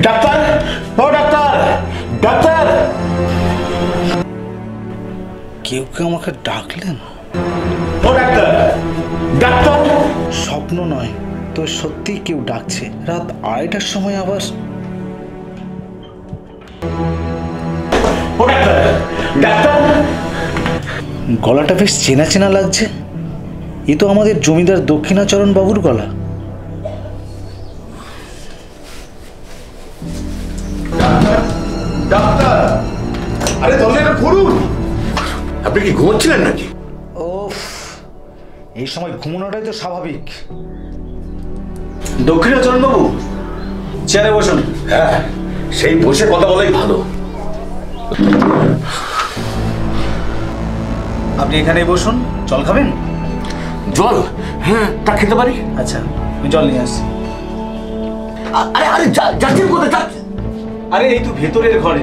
Doctor, ও doctor, doctor. কেউ কেউ আমাকে ডাকলেন? ও ডাক্তার, ডাক্তার। স্বপ্ন নয় তো, সত্যি কেউ ডাকছে। রাত 2:30টার সময় আবার। ও ডাক্তার, ডাক্তার। গলাটা বেশ চেনা চেনা লাগছে। এ তো আমাদের জমিদার দক্ষিণাচরণ বাবুর গলা। ডাক্তার, আরে দরজাটা খুলুন। আপনি কি ঘুমোচ্ছিলেন নাকি? ওফ, এই সময় ঘুমানোটাই তো স্বাভাবিক। দক্ষিণাচরণ বাবু, চেয়ারে বসুন। হ্যাঁ, সেই বসে কথা বলাই ভালো। আপনি এখানেই বসুন। জল খাবেন? জল? হ্যাঁ, তা খেতে পারি। আচ্ছা, আমি জল নিয়ে আসছি। আরে আরে যাচ্ছেন কোথায়? যাচ্ছেন? আরে এই তো ভেতরের ঘরে।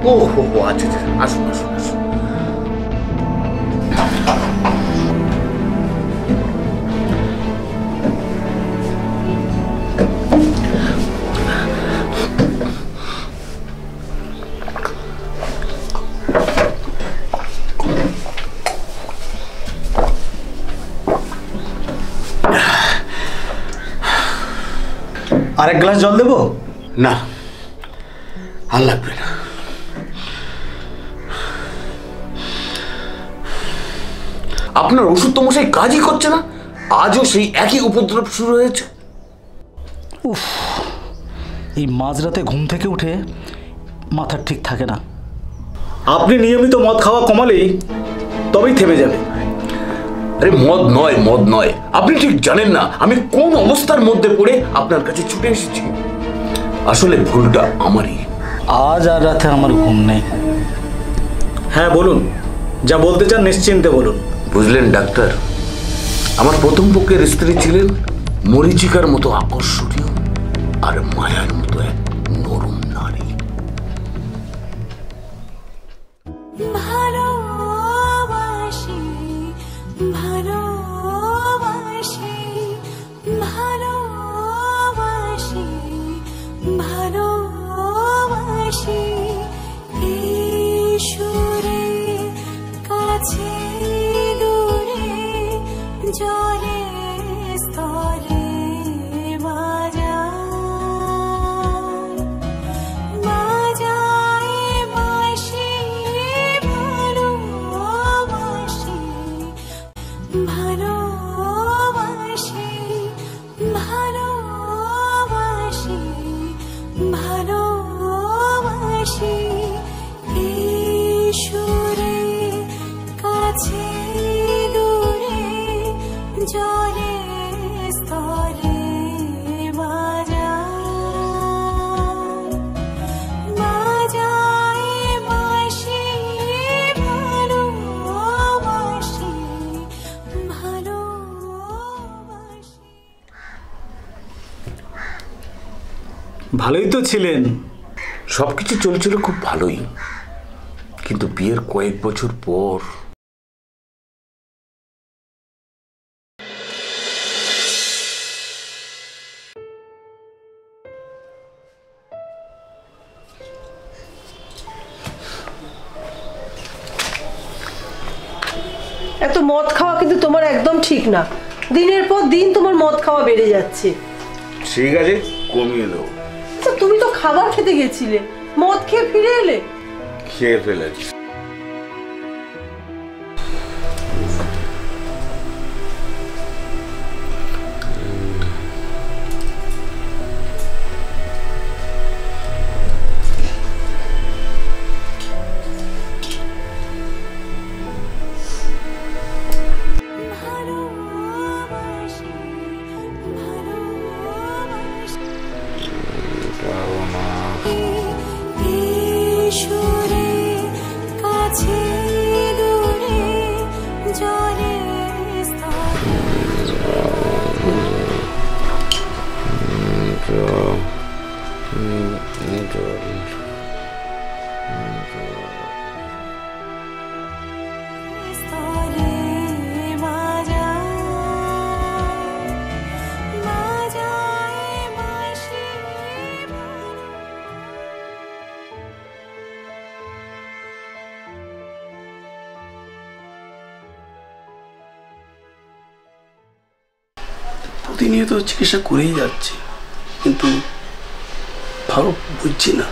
ও হো হো, আচ্ছা আচ্ছা, আসুন আসুন আসুন। আরেক গ্লাস জল দেবো? না, আর লাগবে না। আপনার ওষুধ তো মশাই কাজই করছে না। আজও সেই একই উপদ্রব শুরু হয়েছে। উফ, এই মাঝরাতে ঘুম থেকে উঠে মাথা ঠিক থাকে না। আপনি নিয়মিত মদ খাওয়া কমালেই তবেই থেমে যাবে। আরে মদ নয়, মদ নয়। আপনি ঠিক জানেন না আমি কোন অবস্থার মধ্যে পড়ে আপনার কাছে ছুটে এসেছি। আসলে ভুলটা আমারই। আজ আর রাতে আমার ঘুম নেই। হ্যাঁ বলুন, যা বলতে চান নিশ্চিন্তে বলুন। বুঝলেন ডাক্তার, আমার প্রথম পক্ষের স্ত্রী ছিলেন মরীচিকার মতো আকর্ষণীয় আর মায়ার মতো এক নরম নারী। ভালোবাসি ভালোবাসি ভালোবাসি ভালোবাসি ঈশ্বরে কাছে দূরে জলে স্তরে ভালোবাসি ভালোবাসি ভালোবাসি ঈশ্বরে কাছে দূরে জলে স্তরে ভালোই তো ছিলেন। সবকিছু চলছিল খুব ভালোই, কিন্তু বিয়ের কয়েক বছর পর এত মদ খাওয়া কিন্তু তোমার একদম ঠিক না। দিনের পর দিন তোমার মদ খাওয়া বেড়ে যাচ্ছে। ঠিক আছে, কমিয়ে দেবো। তুমি তো খাবার খেতে গেছিলে, মদ খেয়ে ফিরে এলে। খেয়ে ফেলেছি। প্রতিনিয়ত চিকিৎসা করেই যাচ্ছে, কিন্তু ভালো বুঝছি না।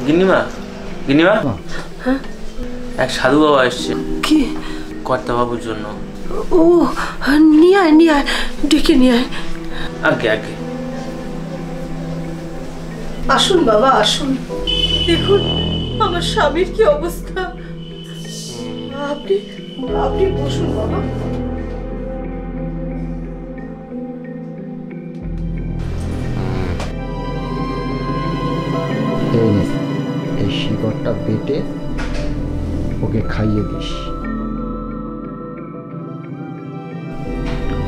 গিন্নিমা, গিন্নিমা, এক সাধু বাবা এসছে কি? কর্তা বাবুর জন্য। ও, নিয়ে আয়, নিয়ে আয়, ডেকে নিয়ে আয়। আগে আগে আসুন বাবা, আসুন। দেখুন আমার স্বামীর কি অবস্থা। আপনি আপনি বসুন বাবা। এই শিকড়টা বেটে ওকে খাইয়ে দিস,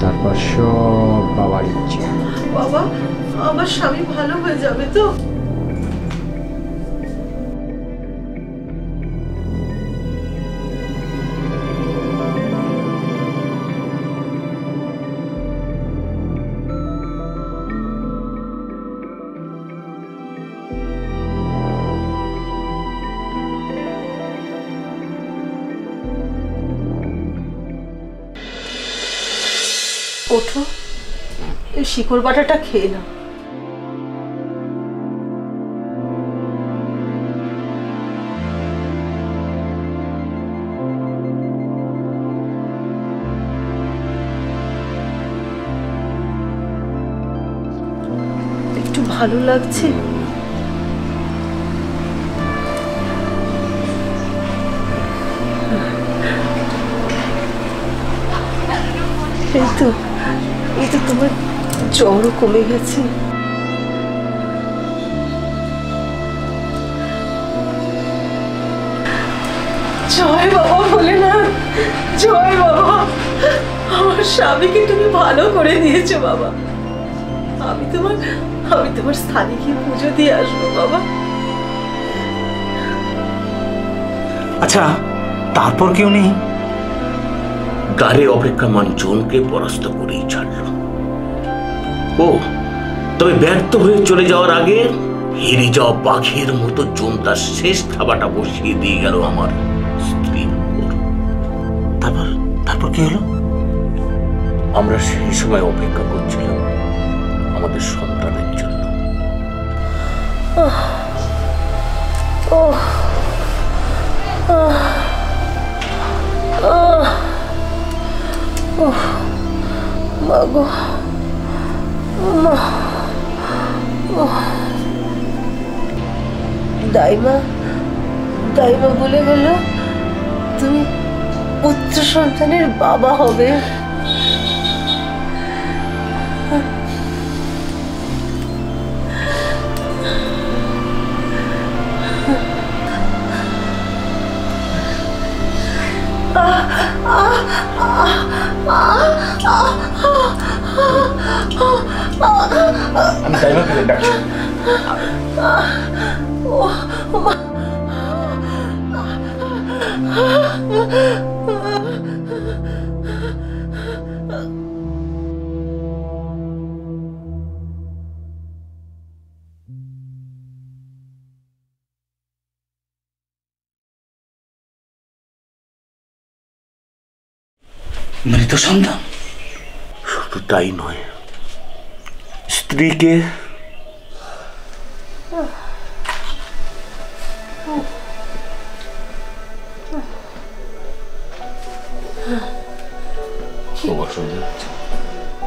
তারপর সব বাবার ইচ্ছে। বাবা, আমার স্বামী ভালো হয়ে যাবে তো? ওঠো, এই শিকড় বাটাটা খেয়ে নাও। একটু ভালো লাগছে? এই তো তোমার জ্বরও কমে গেছে। জয় বাবা ভোলেনাথ, জয় বাবা। আমার স্বামীকে তুমি ভালো করে দিয়েছো বাবা। আমি তোমার স্থানে গিয়ে পুজো দিয়ে আসবো বাবা। আচ্ছা, তারপর কেউ নেই? দ্বারে অপেক্ষামান জনকে পরাস্ত করেই ছাড়ল। ও তবে ব্যর্থ হয়ে চলে যাওয়ার আগে হেরে যাওয়া বাঘের মতো জম তার শেষ থাবাটা বসিয়ে দিয়ে গেল আমার স্ত্রীর উপর। তারপর কি হলো? আমরা সেই সময় অপেক্ষা করছিলাম আমাদের সন্তানের জন্য। মাগো, দাইমা বলে গেল তুমি পুত্র সন্তানের বাবা হবে। আমি দাইমাকে ডাকছি। মৃত সন্তান? শুধু তাই নয়, স্ত্রীকে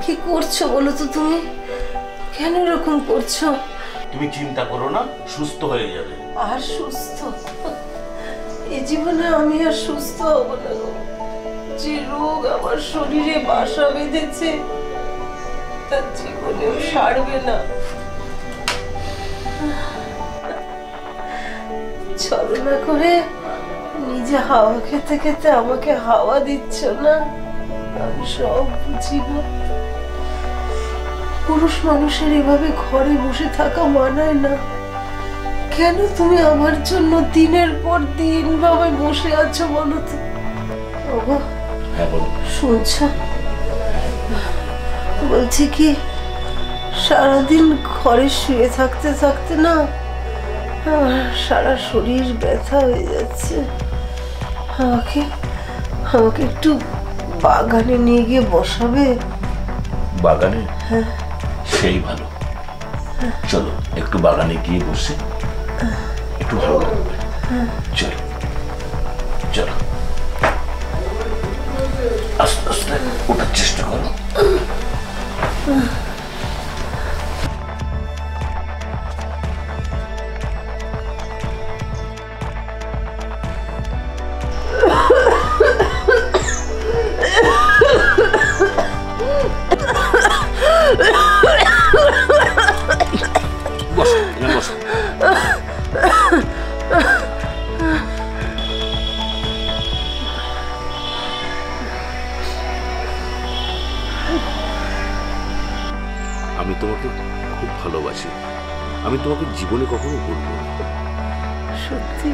কি করছো বলো তো? তুমি কেন এরকম করছো? তুমি চিন্তা করো না, সুস্থ হয়ে যাবে। আর সুস্থ? এই জীবনে আমি আর সুস্থ হব না গো। যে রোগ আমার শরীরে বাসা বেঁধেছে তার জীবনেও সারবে না। ছলনা করে নিজে হাওয়া খেতে খেতে আমাকে হাওয়া দিচ্ছ না? আমি সব বুঝিব। পুরুষ মানুষের এভাবে ঘরে বসে থাকা মানায় না। কেন তুমি আমার জন্য দিনের পর দিন ভাবে বসে আছো বলো তো? ওগো, শুনছ? বলছি কি, সারাদিন ঘরে শুয়ে থাকতে থাকতে না আমার সারা শরীর ব্যথা হয়ে যাচ্ছে। আমাকে আমাকে একটু বাগানে নিয়ে গিয়ে বসাবে? বাগানে? সেই ভালো, চলো একটু বাগানে গিয়ে বসে একটু ভালো লাগবে। চলো চলো, আস্তে আস্তে ওঠার চেষ্টা করো। আমি তোমাকে খুব ভালোবাসি, আমি তোমাকে জীবনে কখনো ভুলবো না। সত্যি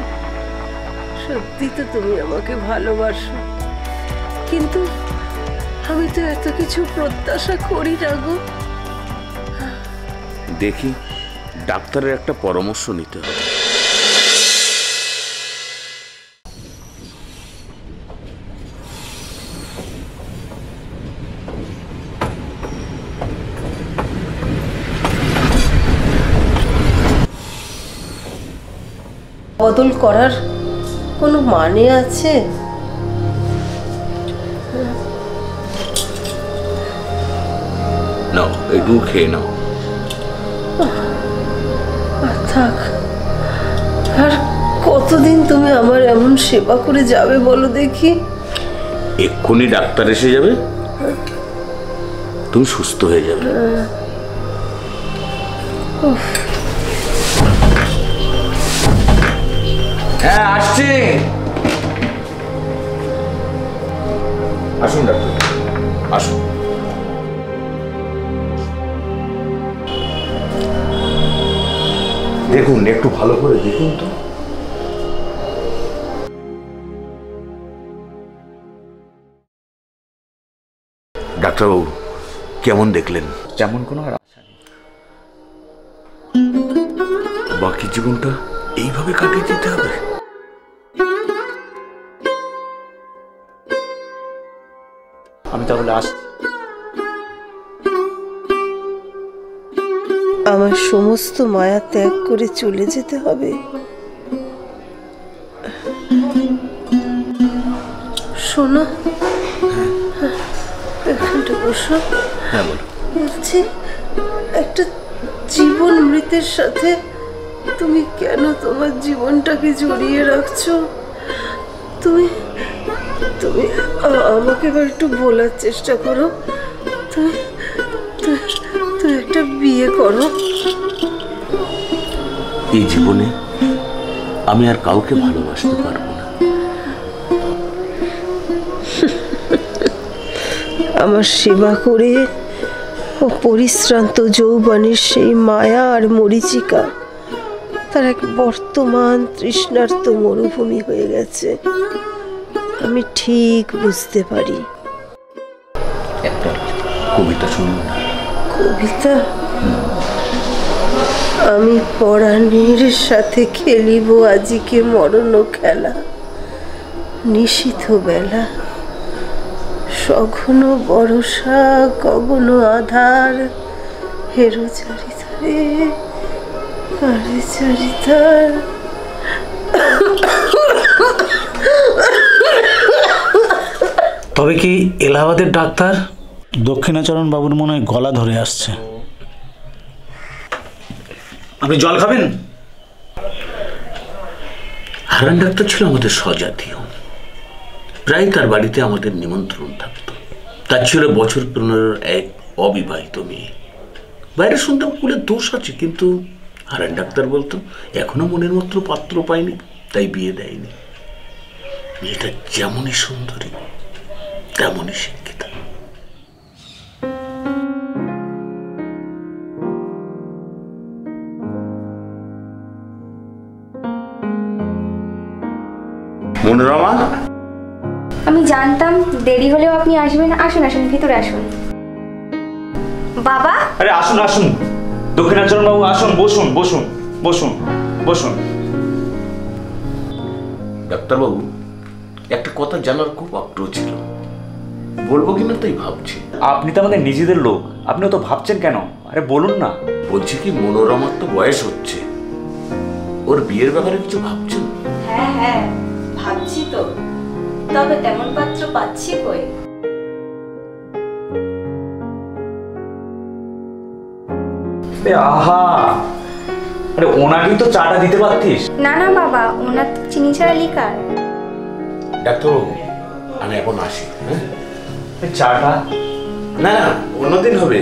সত্যি তো তুমি আমাকে ভালোবাসো, কিন্তু আমি তো এত কিছু প্রত্যাশা করি না গো। দেখি, ডাক্তারের একটা পরামর্শ নিতে হবে। বদল করার কোনো মানে আছে? নাও, একটু খেয়ে নাও। থাক, আর কতদিন তুমি আমার এমন সেবা করে যাবে বলো দেখি? এক্ষুনি ডাক্তার এসে যাবে, তুমি সুস্থ হয়ে যাবে। হ্যাঁ, আসছি। আসুন ডাক্তার, আসুন। দেখুন, একটু ভালো করে দেখুন তো। ডাক্তারবাবু, কেমন দেখলেন? তেমন কোনো আর আশা নেই। বাকি জীবনটা এইভাবে কাটিয়ে দিতে হবে? আমি তাহলে আসছি। আমার সমস্ত মায়া ত্যাগ করে চলে যেতে হবে? শোনো, এখানটা বসো। হ্যাঁ, বলো। বলছি, একটা জীবন মৃতের সাথে তুমি কেন তোমার জীবনটাকে জড়িয়ে রাখছো? তুমি তুমি আমাকে এবার একটু বলার চেষ্টা করো। তুমি তুমি একটা বিয়ে করো। এই জীবনে আমি আর কাউকে ভালোবাসতে পারবো না। আমার সেবা করে ও পরিশ্রান্ত যৌবনের সেই মায়া আর মরীচিকা তার এক বর্তমান তৃষ্ণার্ত মরুভূমি হয়ে গেছে। আমি ঠিক বুঝতে পারি। একটা কবিতা শুনুন না। কবিতা? আমি পরাণের সাথে খেলিব আজিকে মরণ খেলা, নিশীথ বেলা, সঘন বরষা গগন আধার, হেরো চারিধারে কারে চারিধার। তবে কি এলাহাবাদের ডাক্তার? দক্ষিণাচরণ বাবুর মনে হয় গলা ধরে আসছে। আপনি জল খাবেন? হারান ডাক্তার ছিল আমাদের স্বজাতীয়, প্রায় তার বাড়িতে আমাদের নিমন্ত্রণ থাকতো। তার ছিল বছর 15 এক অবিবাহিত মেয়ে। বাইরে শুনতাম কুলের দোষ আছে, কিন্তু হারান ডাক্তার বলতো এখনো মনের মতো পাত্র পায়নি, তাই বিয়ে দেয়নি। মেয়েটা যেমনই সুন্দরী তেমনই শিক্ষিতা। মনোরমা, আমি জানতাম দেরি হলেও আপনি আসবেন। আসুন আসুন, ভিতরে আসুন। বাবা, আরে আসুন আসুন, দক্ষিণাচরণ বাবু আসুন, বসুন বসুন বসুন। বসুন। ডাক্তারবাবু, একটা কথা জানার খুব আগ্রহ ছিল, বলবো কিনা তাই ভাবছি। আপনি তো আমাদের নিজেদের লোক, আপনি তো ভাবছেন কেন? আরে বলুন না। বলছি কি, মনোরমার তো বয়স হচ্ছে, ওর বিয়ের ব্যাপারে কিছু ভাবছেন? হ্যাঁ হ্যাঁ ভাবছি তো, তবে তেমন পাত্র পাচ্ছি কই। আহা, আরে ওনাকেই তো চাটা দিতে পারতিস। না না বাবা, ওনার তো চিনি ছাড়া লিকার। ডাক্তারবাবু, আমি এখন আসি। হ্যাঁ, চাটা না না, অন্যদিন হবে,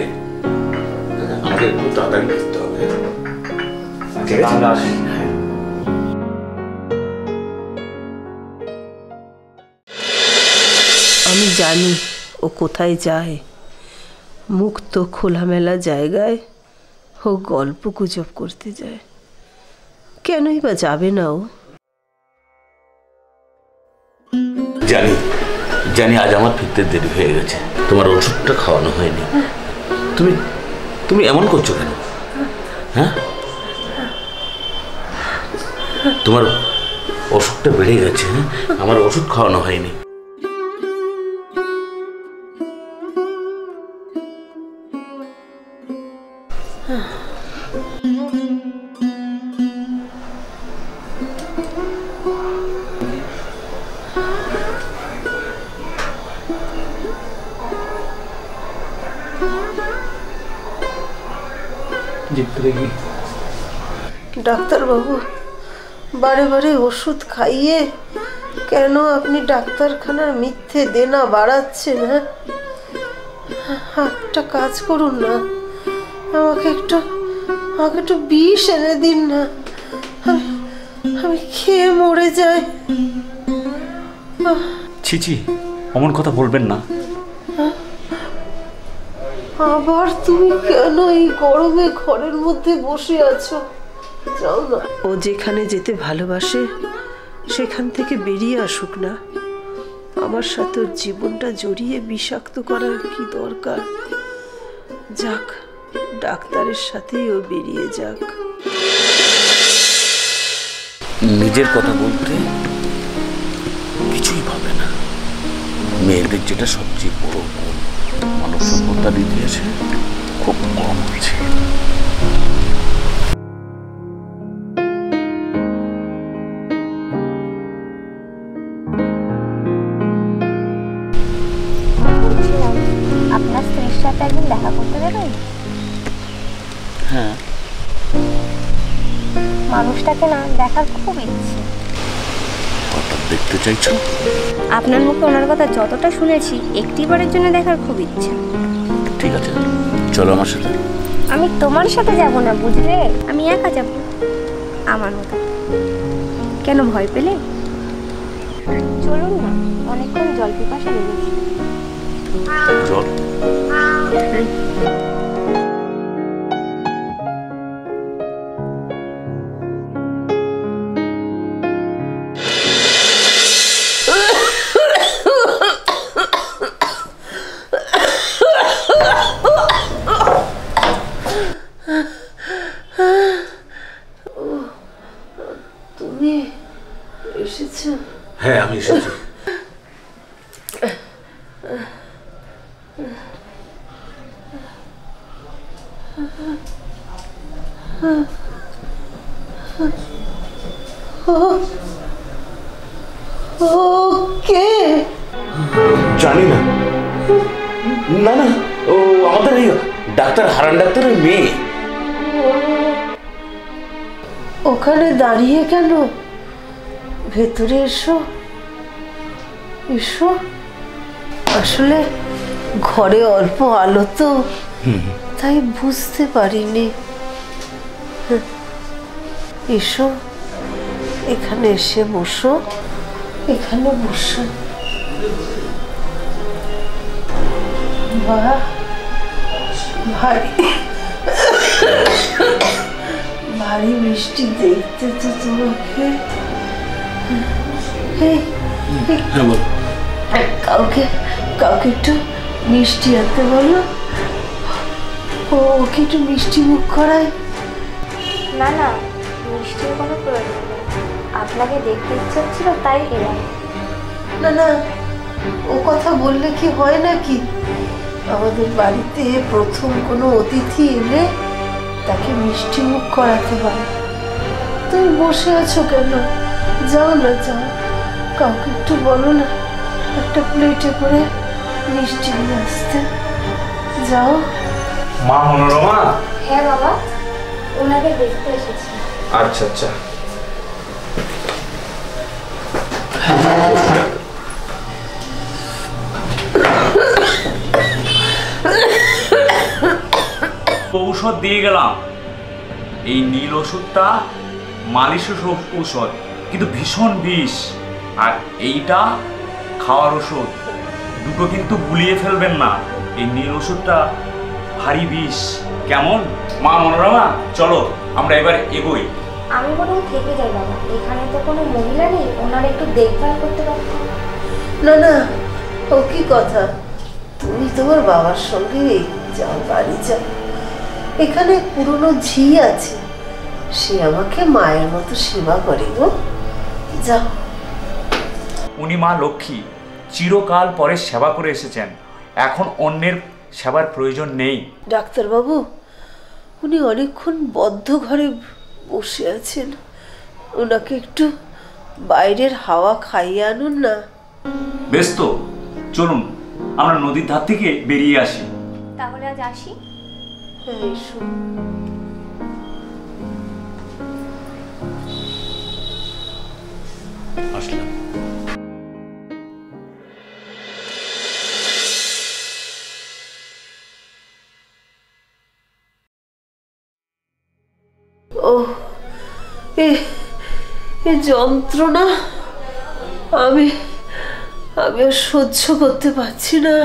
আমাকে একটু তাড়াতাড়ি করতে হবে। ঠিক আছে, তাহলে আসি। আমি জানি ও কোথায় যায়। মুক্ত খোলামেলা জায়গায় ও গল্প গুজব করতে যায়। কেনই বা যাবে না ও? জানি জানি আজ আমার ফিরতে দেরি হয়ে গেছে, তোমার ওষুধটা খাওয়ানো হয়নি। তুমি তুমি এমন করছো কেন? হ্যাঁ, তোমার অসুখটা বেড়ে গেছে, আমার ওষুধ খাওয়ানো হয়নি। ডাক্তারবাবু, বারে বারে ওষুধ খাইয়ে কেন আপনি ডাক্তারখানার মিথ্যে দেনা বাড়াচ্ছেন? হ্যাঁ, একটা কাজ করুন না, আমাকে একটু বিষ এনে দিন না, আমি খেয়ে মরে যাই। ছিছি, অমন কথা বলবেন না। আবার তুমি কেন এই গরমে ঘরের মধ্যে বসে আছো? যাও না, ও যেখানে যেতে ভালোবাসে সেখান থেকে বেরিয়ে আসুক না। আমার সাথে ওর জীবনটা জড়িয়ে বিষাক্ত করার কি দরকার? যাক, ডাক্তারের সাথেই ও বেরিয়ে যাক। নিজের কথা বলতে কিছুই ভাবে না। মেয়েদের যেটা সবচেয়ে বড় গুণ, মানব সভ্যতার ইতিহাসে খুব কম আছে। বলছিলাম, আপনার স্ত্রীর সাথে একদিন দেখা করতে দেবেন? হ্যাঁ, মানুষটাকে না দেখার খুব ইচ্ছে। হঠাৎ দেখতে চাইছো? আপনার মুখে ওনার কথা যতটা শুনেছি, একটিবারের জন্য দেখার খুব ইচ্ছা। ঠিক আছে, চলো আমার সাথে। আমি তোমার সাথে যাব না, বুঝলে? আমি একা যাব, আমার মতো। কেন, ভয় পেলে? চলুন না, অনেকক্ষণ জল পিপাসা লেগেছে। জল? তুমি এসেছো? হ্যাঁ, আমি এসেছি। কে? জানি না। না না, ও আমাদের এই ডাক্তার হারান ডাক্তারের মেয়ে। ওখানে দাঁড়িয়ে কেন? ভেতরে এসো, এসো। আসলে ঘরে অল্প আলো তো, তাই বুঝতে পারিনি। এসো, এখানে এসে বসো, এখানে বসো। বাহ, ভারী ভারী মিষ্টি দেখতে তো তোমাকে। কাউকে একটু মিষ্টি আনতে বলো, ওকে একটু মিষ্টি মুখ করায়। না না, মিষ্টির কোনো প্রয়োজন নেই, আপনাকে দেখতে ইচ্ছে হচ্ছিল তাই এলাম। না না, ও কথা বললে কি হয় নাকি? আমাদের বাড়িতে প্রথম কোনো অতিথি এলে তাকে মিষ্টি মুখ করাতে হয়। তুমি বসে আছো কেন? যাও না, যাও, কাউকে একটু বলো না একটা প্লেটে করে মিষ্টি নিয়ে আসতে। যাও। মা মনোরমা? হ্যাঁ বাবা, ওনাকে দেখতে এসেছি। আচ্ছা আচ্ছা। ঔষধ দিয়ে গেলাম, এই নীল ওষুধটা মালিশ ঔষধ, কিন্তু ভীষণ বিষ। আর এইটা খাওয়ার ওষুধ, দুটো কিন্তু গুলিয়ে ফেলবেন না। এই নীল ওষুধটা ভারী বিষ। কেমন মা মনোরমা? চলো আমরা এবার এগোই। আমি বরং থেকে যাই বাবা, এখানে তো কোনো মহিলা নেই, ওনার একটু দেখভাল করতে পারতাম। না না, ও কি কথা? তুমি তোমার বাবার সঙ্গে যাও, বাড়ি যাও। এখানে পুরনো ঝি আছে, সে আমাকে মায়ের মতো সেবা করে গো। যাও। উনি মা লক্ষ্মী, চিরকাল পরে সেবা করে এসেছেন, এখন অন্যের সেবার প্রয়োজন নেই। ডাক্তারবাবু, উনি অনেকক্ষণ বদ্ধ ঘরে বসে আছেন, ওনাকে একটু বাইরের হাওয়া খাইয়ে আনুন না। বেশ তো, চলুন আমরা নদীর ধার থেকে বেরিয়ে আসি। তাহলে আজ আসি। হ্যাঁ, এসো। আসলাম। ও, এ যন্ত্রণা আমি আর সহ্য করতে পারছি না।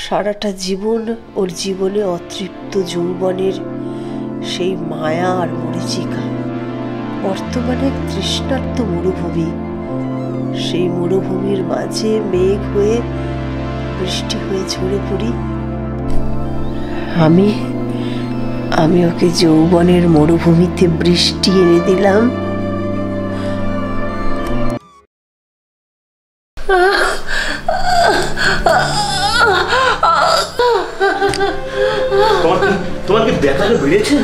সারাটা জীবন ওর জীবনে অতৃপ্ত যৌবনের সেই মায়া আর মরীচিকা, বর্তমানে তৃষ্ণার্ত মরুভূমি। সেই মরুভূমির মাঝে মেঘ হয়ে বৃষ্টি হয়ে ঝরে পড়ি। আমি ওকে যৌবনের মরুভূমিতে বৃষ্টি এনে দিলাম। তোমার কি ব্যথাটা বেড়েছে?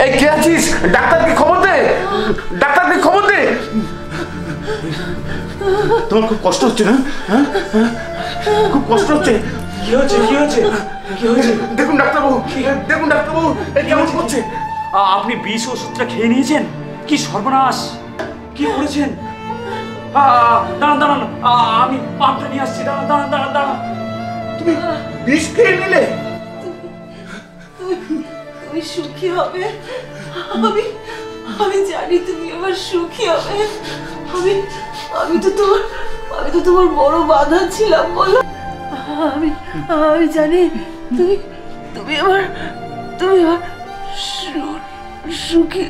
এই কে আছিস? ডাক্তারকে খবর দে, ডাক্তারকে খবর দে। তোমার খুব কষ্ট হচ্ছে না? খুব কষ্ট হচ্ছে? কি হয়েছে? কি হয়েছে? কি হয়েছে? দেখুন ডাক্তারবাবু, দেখুন ডাক্তারবাবু, কেমন করছে? আপনি বিষ ওষুধটা খেয়ে নিয়েছেন? কি সর্বনাশ! কি করেছেন? দাঁড়ান দাঁড়ান, আমি পাম্পটা নিয়ে আসছি। দাঁড়ান দাঁড়ান দাঁড়ান দাঁড়ান। তুমি বিষ খেয়ে নিলে? তুমি সুখী হবে, আমি জানি তুমি আমার সুখী হবে। আমি তো তোমার বড় বাধা ছিলাম বলো। আমি জানি তুমি আমার সুখী।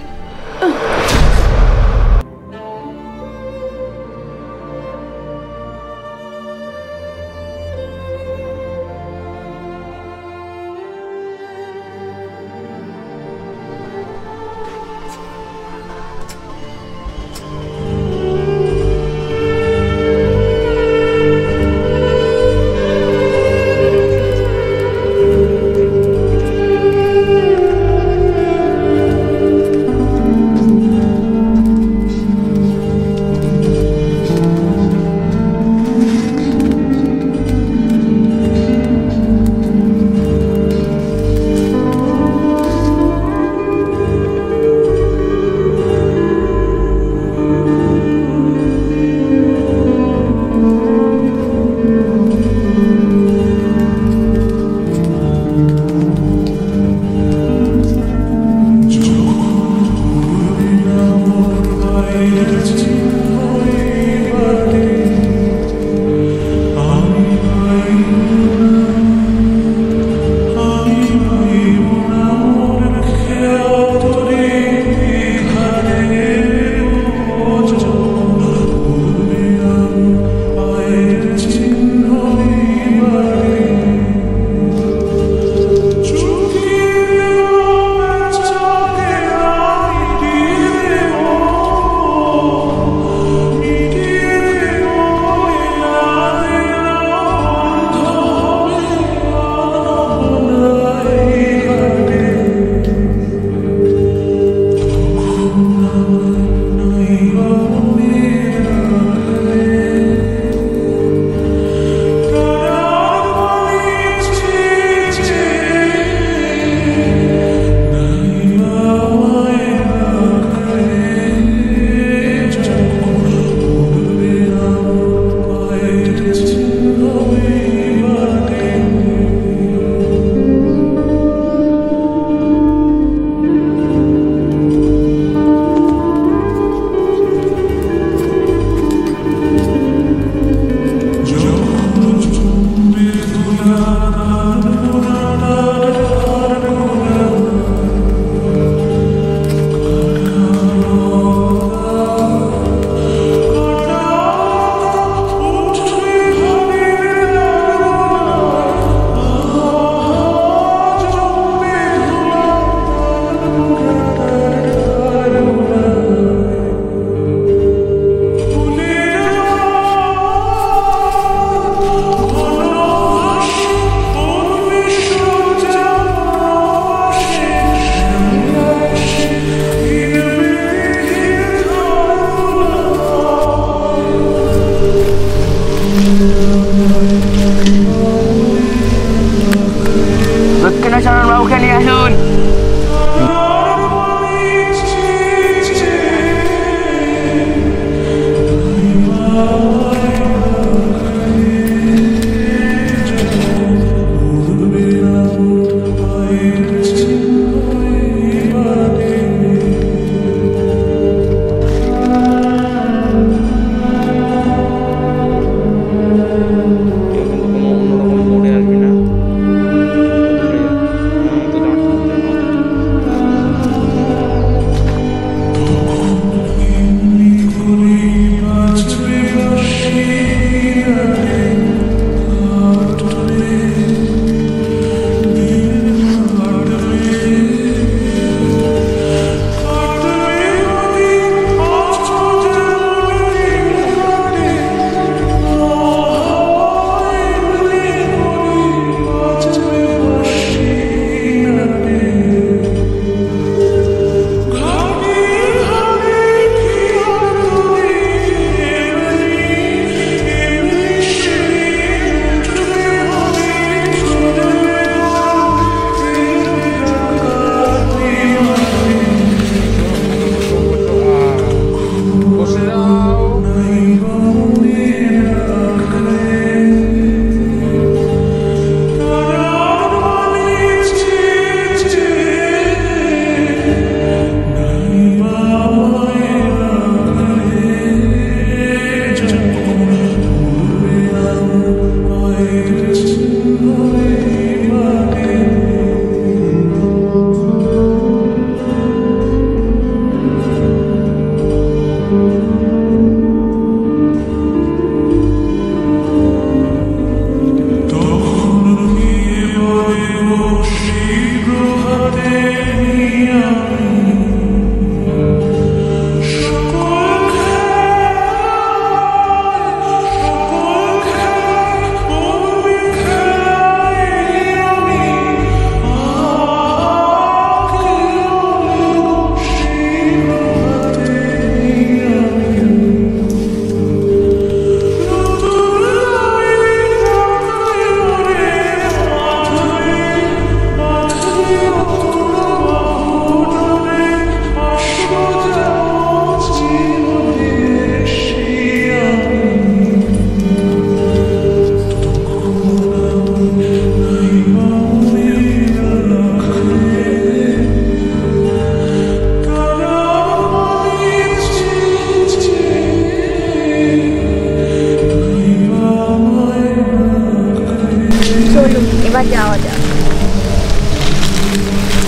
এবার যাওয়া যাক।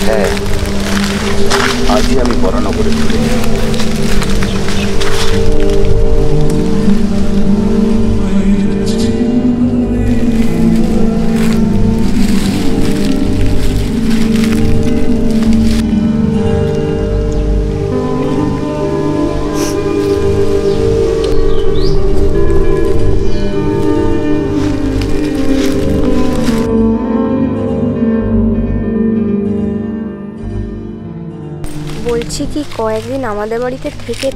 হ্যাঁ, আজই আমি বরানগরে চলে যাব। বলছি কি কয়েকদিন আমাদের বাড়িতে থেকে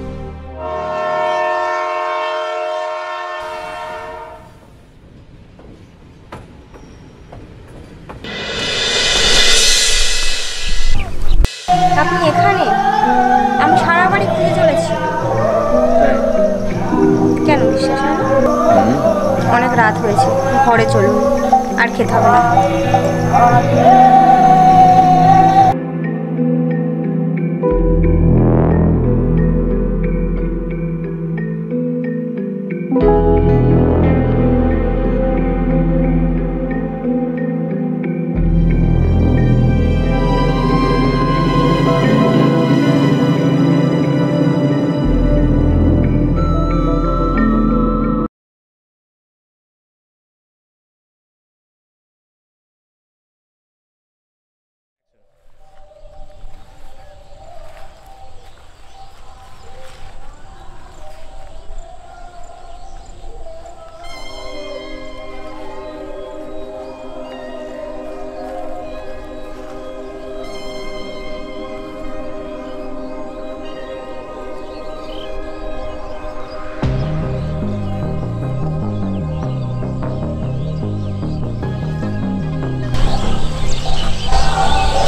আপনি এখানে? আমি সারা বাড়ি খুঁজে চলেছি। কেন বিশ্বাস হয় না? অনেক রাত হয়েছে, ঘরে চলুন, আর খেতে হবে না।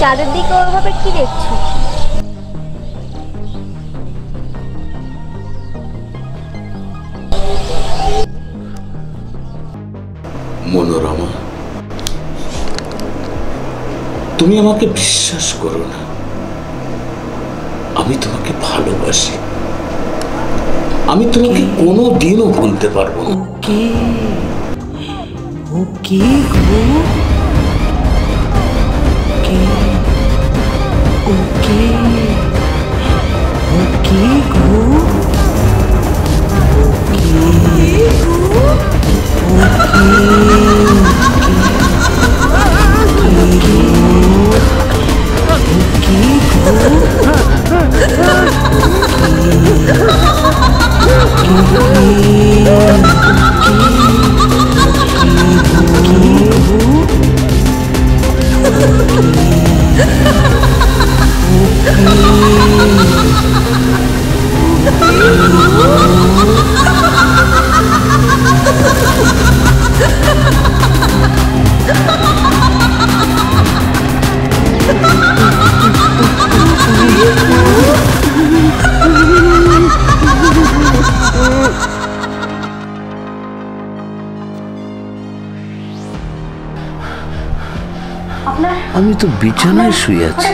চাঁদের দিকে ওইভাবে কি দেখছো? মনোরমা, তুমি আমাকে বিশ্বাস করো না, আমি তোমাকে ভালোবাসি। আমি তোমাকে কোনোদিনও ভুলতে পারবো না। আমি তো বিছানায় শুয়ে আছি।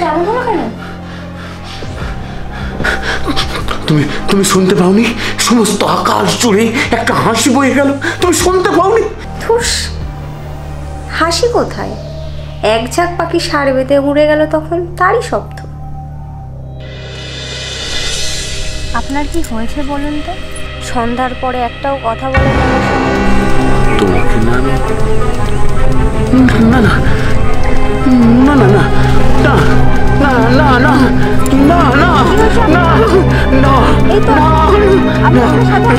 তুমি শুনতে পাওনি? সমস্ত আকাশ জুড়ে একটা হাসি বয়ে গেল, তুমি শুনতে পাওনি? ধুস, হাসি কোথায়? এক ঝাঁক পাখি সাড়ে বেঁধে উড়ে গেল, তখন তারই শব্দ। আপনার কি হয়েছে বলুন তো? সন্ধ্যার পরে একটাও কথা বলে না। তোমাকে না, না না না না না না না না না না না না, এই তো আপনার সাথে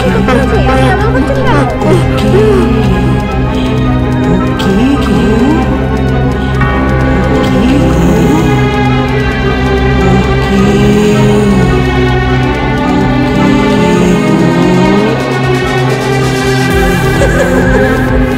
Ha ha ha!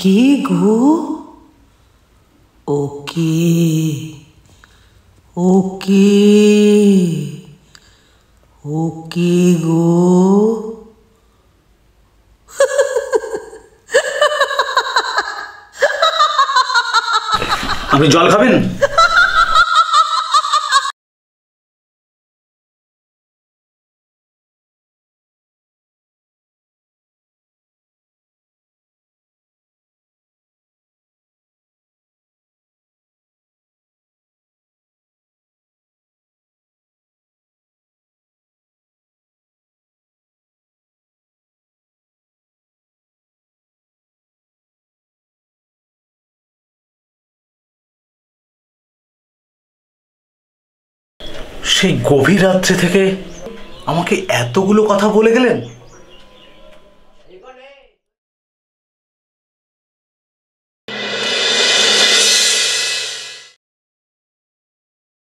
কে গো? ওকে ওকে ওকে গো। আপনি জল খাবেন? সেই গভীর রাত্রে থেকে আমাকে এতগুলো কথা বলে গেলেন।